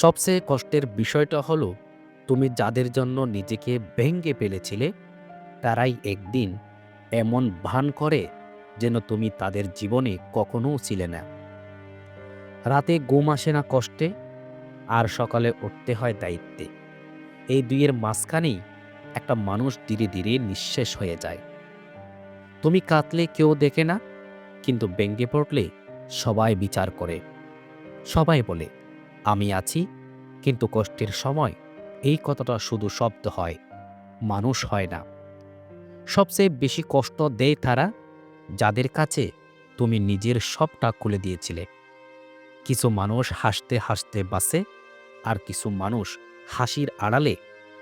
সবচেয়ে কষ্টের বিষয়টা হলো তুমি যাদের জন্য নিজেকে ভেঙে ফেলেছিলে তারাই একদিন এমন ভান করে যেন তুমি তাদের জীবনে কখনো ছিলে না। রাতে ঘুম আসে না কষ্টে, আর সকালে উঠতে হয় দায়িত্বে। এই দুইয়ের মাঝখানেই একটা মানুষ ধীরে ধীরে নিঃশেষ হয়ে যায়। তুমি কাঁদলে কেউ দেখে না, কিন্তু ভেঙে পড়লে সবাই বিচার করে। সবাই বলে আমি আছি, কিন্তু কষ্টের সময় এই কথাটা শুধু শব্দ হয়, মানুষ হয় না। সবচেয়ে বেশি কষ্ট দেয় তারা যাদের কাছে তুমি নিজের সবটা খুলে দিয়েছিলে। কিছু মানুষ হাসতে হাসতে বাঁচে, আর কিছু মানুষ হাসির আড়ালে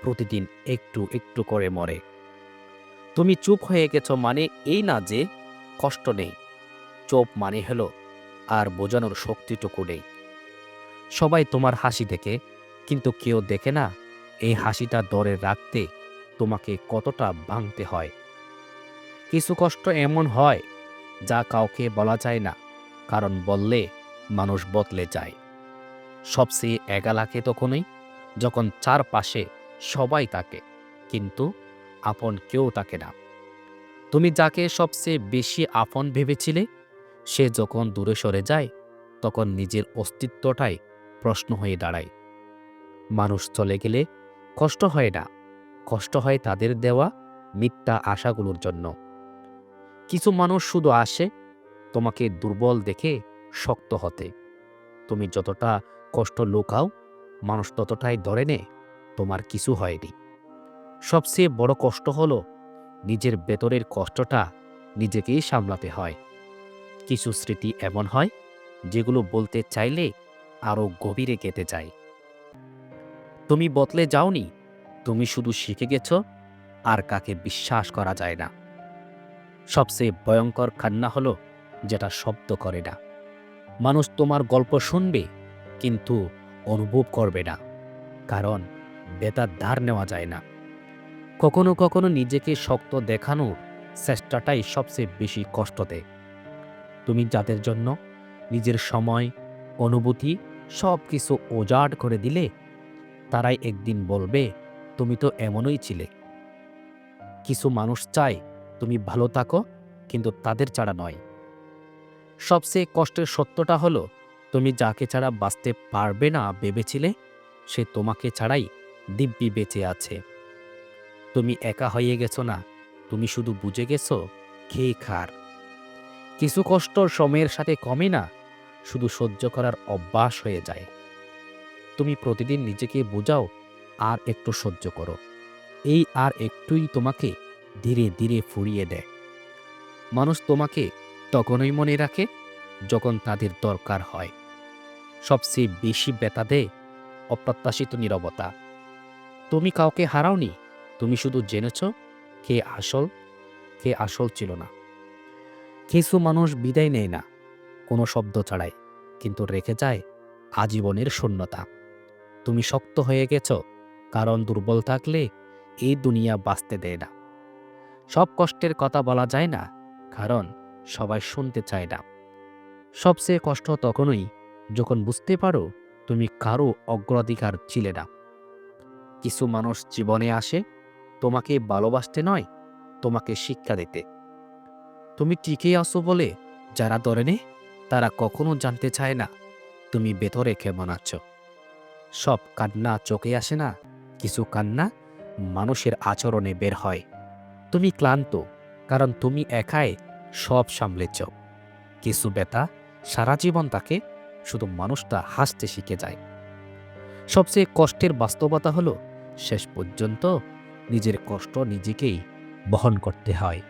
প্রতিদিন একটু একটু করে মরে। তুমি চুপ হয়ে গেছো মানে এই না যে কষ্ট নেই, চুপ মানে হলো আর বোঝানোর শক্তিটুকু নেই। সবাই তোমার হাসি দেখে, কিন্তু কেউ দেখে না এই হাসিটা ধরে রাখতে তোমাকে কতটা ভাঙতে হয়। কিছু কষ্ট এমন হয় যা কাউকে বলা যায় না, কারণ বললে মানুষ বদলে যায়। সবচেয়ে একা লাগে তখনই যখন চারপাশে সবাই থাকে, কিন্তু আপন কেউ থাকে না। তুমি যাকে সবচেয়ে বেশি আপন ভেবেছিলে সে যখন দূরে সরে যায়, তখন নিজের অস্তিত্বটাই প্রশ্ন হয়ে দাঁড়ায়। মানুষ চলে গেলে কষ্ট হয় না, কষ্ট হয় তাদের দেওয়া মিথ্যা আশাগুলোর জন্য। কিছু মানুষ শুধু আসে তোমাকে দুর্বল দেখে শক্ত হতে। তুমি যতটা কষ্ট লুকাও, মানুষ ততটাই ধরে নেয় তোমার কিছু হয়নি। সবচেয়ে বড় কষ্ট হলো নিজের ভেতরের কষ্টটা নিজেকেই সামলাতে হয়। কিছু স্মৃতি এমন হয় যেগুলো বলতে চাইলে আরো গভীরে গেঁথে যায়। তুমি বদলে যাওনি, তুমি শুধু শিখে গেছো আর কাকে বিশ্বাস করা যায় না। সবচেয়ে ভয়ঙ্কর কান্না হলো যেটা শব্দ করে না। মানুষ তোমার গল্প শুনবে, কিন্তু অনুভব করবে না, কারণ বেতার ধার নেওয়া যায় না। কখনো কখনো নিজেকে শক্ত দেখানোর চেষ্টাটাই সবচেয়ে বেশি কষ্ট দেয়। তুমি যাদের জন্য নিজের সময়, অনুভূতি সব কিছু উজাড় করে দিলে, তারাই একদিন বলবে তুমি তো এমনই ছিলে। কিছু মানুষ চায় তুমি ভালো থাকো, কিন্তু তাদের ছাড়া নয়। সবচেয়ে কষ্টের সত্যটা হলো তুমি যাকে ছাড়া বাঁচতে পারবে না ভেবেছিলে, সে তোমাকে ছাড়াই দিব্যি বেঁচে আছে। তুমি একা হয়ে গেছো না, তুমি শুধু বুঝে গেছো খেয়ে খার। কিছু কষ্ট সময়ের সাথে কমে না, শুধু সহ্য করার অভ্যাস হয়ে যায়। তুমি প্রতিদিন নিজেকে বোঝাও আর একটু সহ্য করো, এই আর একটুই তোমাকে ধীরে ধীরে ফুরিয়ে দেয়। মানুষ তোমাকে তখনই মনে রাখে যখন তাদের দরকার হয়। সবচেয়ে বেশি ব্যথা দেয় অপ্রত্যাশিত নীরবতা। তুমি কাউকে হারাওনি, তুমি শুধু জেনেছ কে আসল, কে আসল ছিল না। কিছু মানুষ বিদায় নেয় না কোনো শব্দ ছাড়াই, কিন্তু রেখে যায় আজীবনের শূন্যতা। তুমি শক্ত হয়ে গেছ, কারণ দুর্বল থাকলে এই দুনিয়া বাঁচতে দেয় না। সব কষ্টের কথা বলা যায় না, কারণ সবাই শুনতে চায় না। সবচেয়ে কষ্ট তখনই যখন বুঝতে পারো তুমি কারো অগ্রাধিকার ছিলে না। কিছু মানুষ জীবনে আসে তোমাকে ভালোবাসতে নয়, তোমাকে শিক্ষা দিতে। তুমি টিকে আসো বলে যারা ধরে নেয়, তারা কখনো জানতে চায় না তুমি ভেতরে কেমন আছো। সব কান্না চোখে আসে না, কিছু কান্না মানুষের আচরণে বের হয়। তুমি ক্লান্ত, কারণ তুমি একাই সব সামলেছ। কিছু ব্যথা সারা জীবন থাকে, শুধু মানুষটা হাসতে শিখে যায়। সবচেয়ে কষ্টের বাস্তবতা হলো শেষ পর্যন্ত নিজের কষ্ট নিজেকেই বহন করতে হয়।